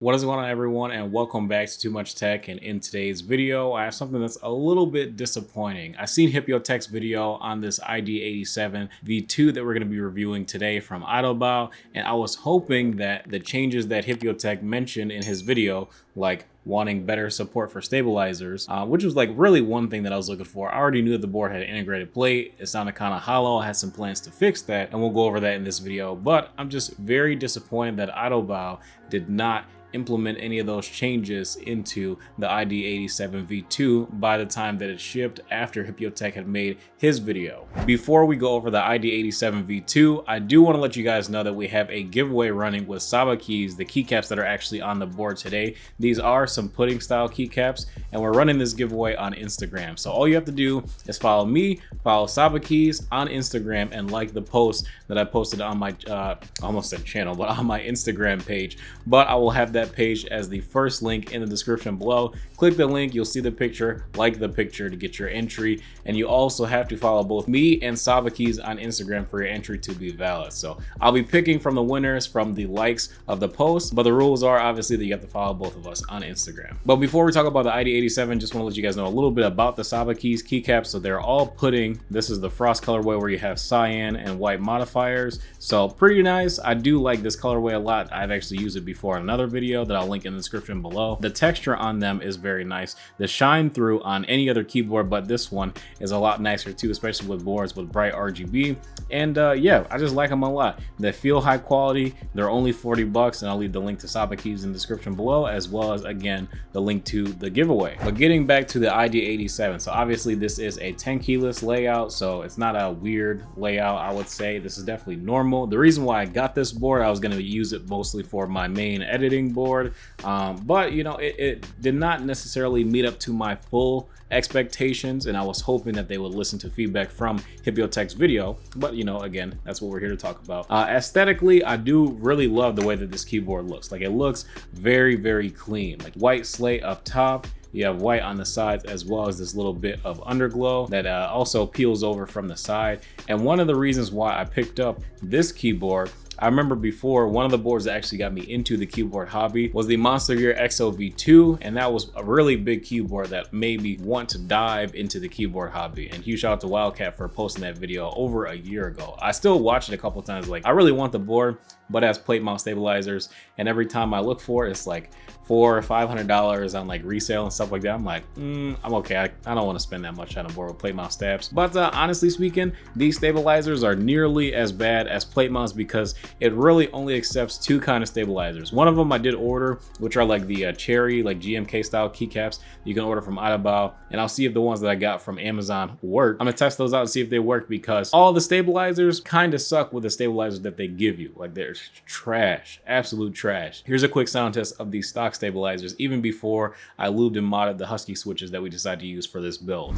What is going on, everyone, and welcome back to Too Much Tech. And in today's video, I have something that's a little bit disappointing. I seen Hypiotek's video on this ID87 V2 that we're going to be reviewing today from Idobao, and I was hoping that the changes that Hypiotek mentioned in his video, like wanting better support for stabilizers, which was like really one thing that I was looking for. I already knew that the board had an integrated plate. It sounded kind of hollow. I had some plans to fix that, and we'll go over that in this video. But I'm just very disappointed that Idobao did not implement any of those changes into the ID87 V2 by the time that it shipped after Hypiotek had made his video. Before we go over the ID87 V2, I do want to let you guys know that we have a giveaway running with Saba keys, the keycaps that are actually on the board today. These are some pudding style keycaps, and we're running this giveaway on Instagram. So all you have to do is follow me, follow Saba keys on Instagram, and like the post that I posted on my almost said channel, but on my Instagram page. But I will have that page as the first link in the description below. Click the link, you'll see the picture, like the picture to get your entry, and you also have to follow both me and Saba Keys on Instagram for your entry to be valid. So I'll be picking from the winners from the likes of the post, but the rules are obviously that you have to follow both of us on Instagram. But before we talk about the ID87, just want to let you guys know a little bit about the Saba Keys keycaps. So they're all pudding. This is the frost colorway where you have cyan and white modifiers, so pretty nice. I do like this colorway a lot. I've actually used it before in another video that I'll link in the description below. The texture on them is very nice. The shine through on any other keyboard but this one is a lot nicer too, especially with boards with bright RGB. And yeah, I just like them a lot. They feel high quality. They're only 40 bucks, and I'll leave the link to Saba Keys in the description below, as well as again the link to the giveaway. But getting back to the ID87, so obviously this is a 10 keyless layout, so it's not a weird layout. I would say this is definitely normal. The reason why I got this board, I was going to use it mostly for my main editing board, but you know, it did not necessarily meet up to my full expectations, and I was hoping that they would listen to feedback from Hypiotek's video. But you know, again, that's what we're here to talk about. Aesthetically, I do really love the way that this keyboard looks. Like, it looks very, very clean. Like, white slate up top, you have white on the sides, as well as this little bit of underglow that also peels over from the side. And one of the reasons why I picked up this keyboard, I remember before, one of the boards that actually got me into the keyboard hobby was the Monster Gear XO V2, and that was a really big keyboard that made me want to dive into the keyboard hobby. And huge shout out to Wildcat for posting that video over a year ago. I still watched it a couple times. Like, I really want the board, but it has plate mount stabilizers, and every time I look for it, it's like $400 or $500 on like resale and stuff like that. I'm like, I'm okay. I don't want to spend that much on a board with plate mount stabs. But honestly speaking, these stabilizers are nearly as bad as plate mounts because it really only accepts two kind of stabilizers. One of them I did order, which are like the cherry, like GMK style keycaps you can order from Idobao, and I'll see if the ones that I got from Amazon work. I'm gonna test those out and see if they work, because all the stabilizers kind of suck with the stabilizers that they give you. Like, they're trash, absolute trash. Here's a quick sound test of these stock stabilizers, even before I lubed and modded the HUSKY switches that we decided to use for this build.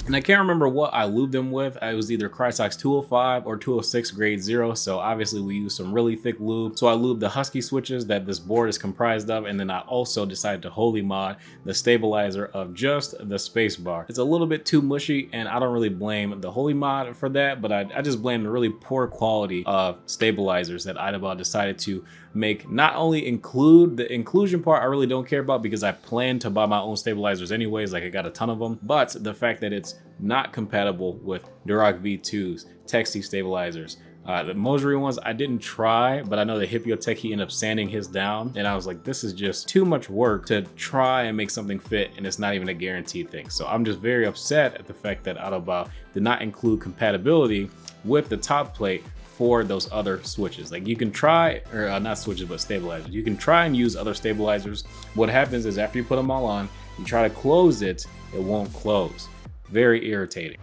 And I can't remember what I lubed them with. It was either Crysox 205 or 206 grade 0. So obviously we used some really thick lube. So I lubed the HUSKY switches that this board is comprised of. And then I also decided to HOLEE mod the stabilizer of just the spacebar. It's a little bit too mushy, and I don't really blame the HOLEE mod for that, but I just blame the really poor quality of stabilizers that Idobao decided to make. Not only include the inclusion part, I really don't care about, because I plan to buy my own stabilizers anyways. Like, I got a ton of them, but the fact that it's not compatible with Duroc V2's Texty stabilizers. The Mosry ones I didn't try, but I know that Hypiotek, he ended up sanding his down, and I was like, this is just too much work to try and make something fit, and it's not even a guaranteed thing. So I'm just very upset at the fact that Idobao did not include compatibility with the top plate for those other switches. Like, you can try, or not switches, but stabilizers. You can try and use other stabilizers. What happens is, after you put them all on, you try to close it, it won't close. Very irritating.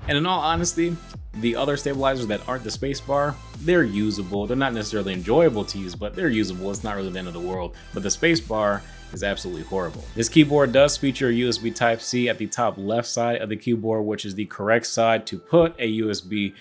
And in all honesty, the other stabilizers that aren't the spacebar, they're usable. They're not necessarily enjoyable to use, but they're usable. It's not really the end of the world. But the spacebar is absolutely horrible. This keyboard does feature USB Type-C at the top left side of the keyboard, which is the correct side to put a USB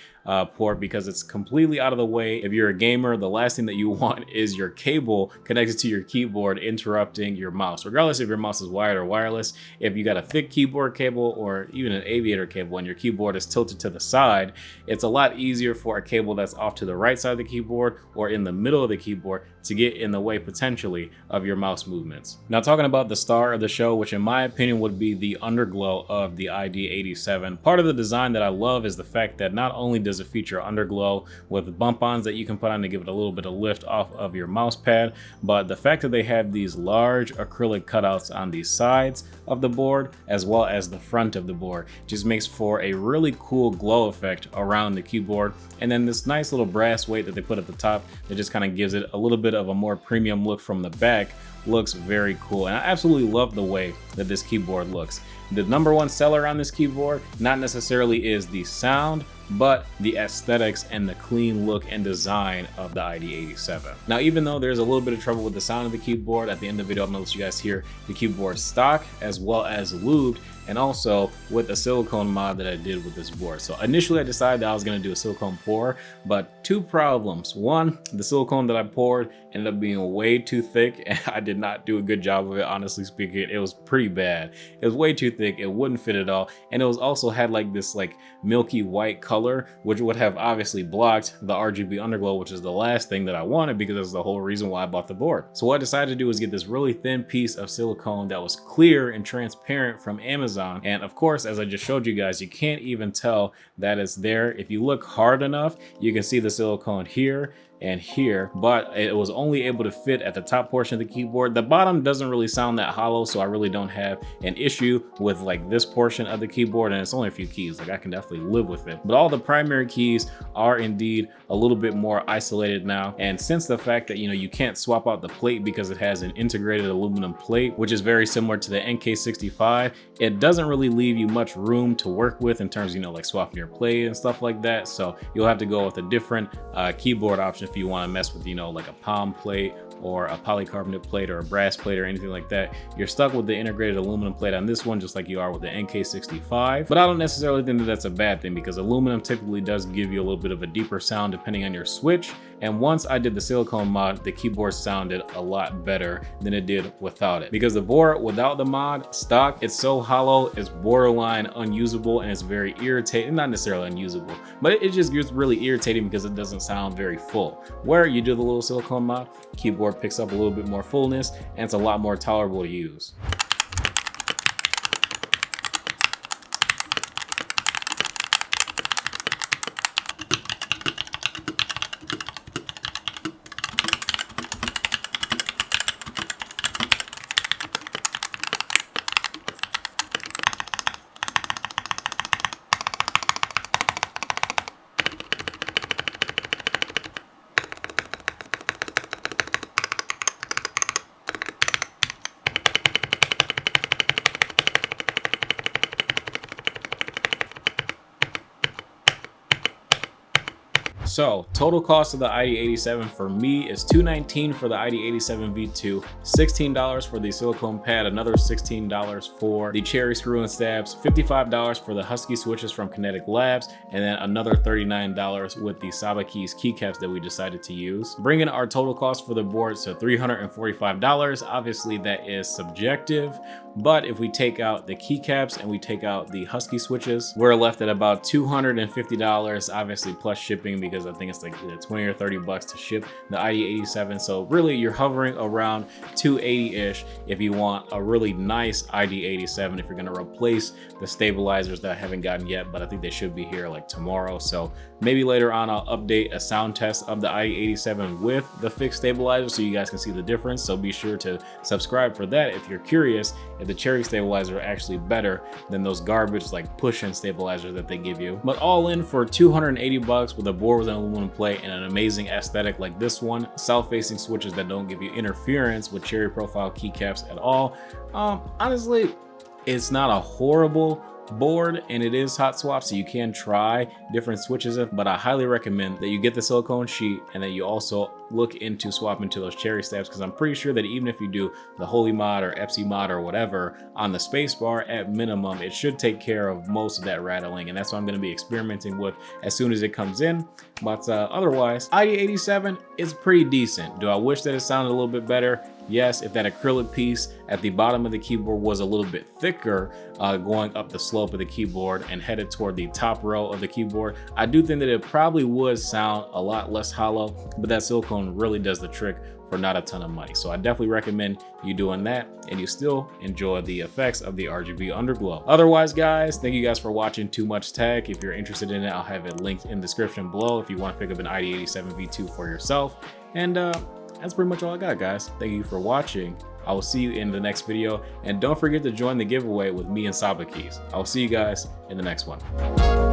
port, because it's completely out of the way. If you're a gamer, the last thing that you want is your cable connected to your keyboard interrupting your mouse, regardless if your mouse is wired or wireless. If you got a thick keyboard cable or even an aviator cable and your keyboard is tilted to the side, it's a lot easier for a cable that's off to the right side of the keyboard or in the middle of the keyboard to get in the way potentially of your mouse movements. Now, talking about the star of the show, which in my opinion would be the underglow of the ID87. Part of the design that I love is the fact that not only does it feature underglow with bump-ons that you can put on to give it a little bit of lift off of your mouse pad, but the fact that they have these large acrylic cutouts on the sides of the board as well as the front of the board just makes for a really cool glow effect around the keyboard. And then this nice little brass weight that they put at the top that just kind of gives it a little bit of a more premium look from the back looks very cool. And I absolutely love the way that this keyboard looks. The #1 seller on this keyboard not necessarily is the sound, but the aesthetics and the clean look and design of the ID87. Now, even though there's a little bit of trouble with the sound of the keyboard, at the end of the video I'm gonna let you guys hear the keyboard stock as well as lubed, and also with a silicone mod that I did with this board. So initially I decided that I was gonna do a silicone pour, but two problems. One, the silicone that I poured ended up being way too thick, and I did not do a good job of it, honestly speaking. It was pretty bad. It was way too thick, it wouldn't fit at all, and it was also had like this like milky white color, which would have obviously blocked the RGB underglow, which is the last thing that I wanted, because that's the whole reason why I bought the board. So what I decided to do was get this really thin piece of silicone that was clear and transparent from Amazon. And of course, as I just showed you guys, you can't even tell that it's there. If you look hard enough, you can see the silicone here and here, but it was only able to fit at the top portion of the keyboard. The bottom doesn't really sound that hollow, so I really don't have an issue with like this portion of the keyboard, and it's only a few keys, like I can definitely live with it. But all the primary keys are indeed a little bit more isolated now, and since the fact that, you know, you can't swap out the plate because it has an integrated aluminum plate, which is very similar to the NK65, it doesn't really leave you much room to work with in terms of, you know, like swapping your plate and stuff like that. So you'll have to go with a different keyboard option if you want to mess with, you know, like a palm plate or a polycarbonate plate or a brass plate or anything like that. You're stuck with the integrated aluminum plate on this one, just like you are with the NK65. But I don't necessarily think that that's a bad thing, because aluminum typically does give you a little bit of a deeper sound depending on your switch. And once I did the silicone mod, the keyboard sounded a lot better than it did without it, because the board without the mod stock, it's so hollow, it's borderline unusable, and it's very irritating. Not necessarily unusable, but it just gets really irritating because it doesn't sound very full. Where you do the little silicone mod, keyboard picks up a little bit more fullness, and it's a lot more tolerable to use. So total cost of the ID87 for me is $219 for the ID87 V2, $16 for the silicone pad, another $16 for the cherry screw and stabs, $55 for the Husky switches from KINETIC Labs, and then another $39 with the Sabakey's keycaps that we decided to use, bringing our total cost for the board to $345. Obviously that is subjective, but if we take out the keycaps and we take out the Husky switches, we're left at about $250, obviously plus shipping, because I think it's like either 20 or 30 bucks to ship the ID87. So really you're hovering around $280-ish if you want a really nice ID87, if you're gonna replace the stabilizers that I haven't gotten yet, but I think they should be here like tomorrow. So maybe later on I'll update a sound test of the ID87 with the fixed stabilizer so you guys can see the difference. So be sure to subscribe for that if you're curious if the cherry stabilizer are actually better than those garbage like push-in stabilizers that they give you. But all in for 280 bucks with a board with an aluminum plate and an amazing aesthetic like this one, south-facing switches that don't give you interference with cherry profile keycaps at all. Honestly, it's not a horrible board, and it is hot swap, so you can try different switches, but I highly recommend that you get the silicone sheet and that you also look into swapping to those cherry steps, because I'm pretty sure that even if you do the HOLEE mod or FC mod or whatever on the spacebar, at minimum it should take care of most of that rattling, and that's what I'm going to be experimenting with as soon as it comes in. But otherwise, ID87 is pretty decent. Do I wish that it sounded a little bit better? Yes, if that acrylic piece at the bottom of the keyboard was a little bit thicker, going up the slope of the keyboard and headed toward the top row of the keyboard, I do think that it probably would sound a lot less hollow, but that silicone really does the trick for not a ton of money. So I definitely recommend you doing that, and you still enjoy the effects of the RGB underglow. Otherwise, guys, thank you guys for watching Too Much Tech. If you're interested in it, I'll have it linked in the description below if you want to pick up an ID87 V2 for yourself. And that's pretty much all I got, guys. Thank you for watching. I will see you in the next video, and don't forget to join the giveaway with me and Saba Keys. I will see you guys in the next one.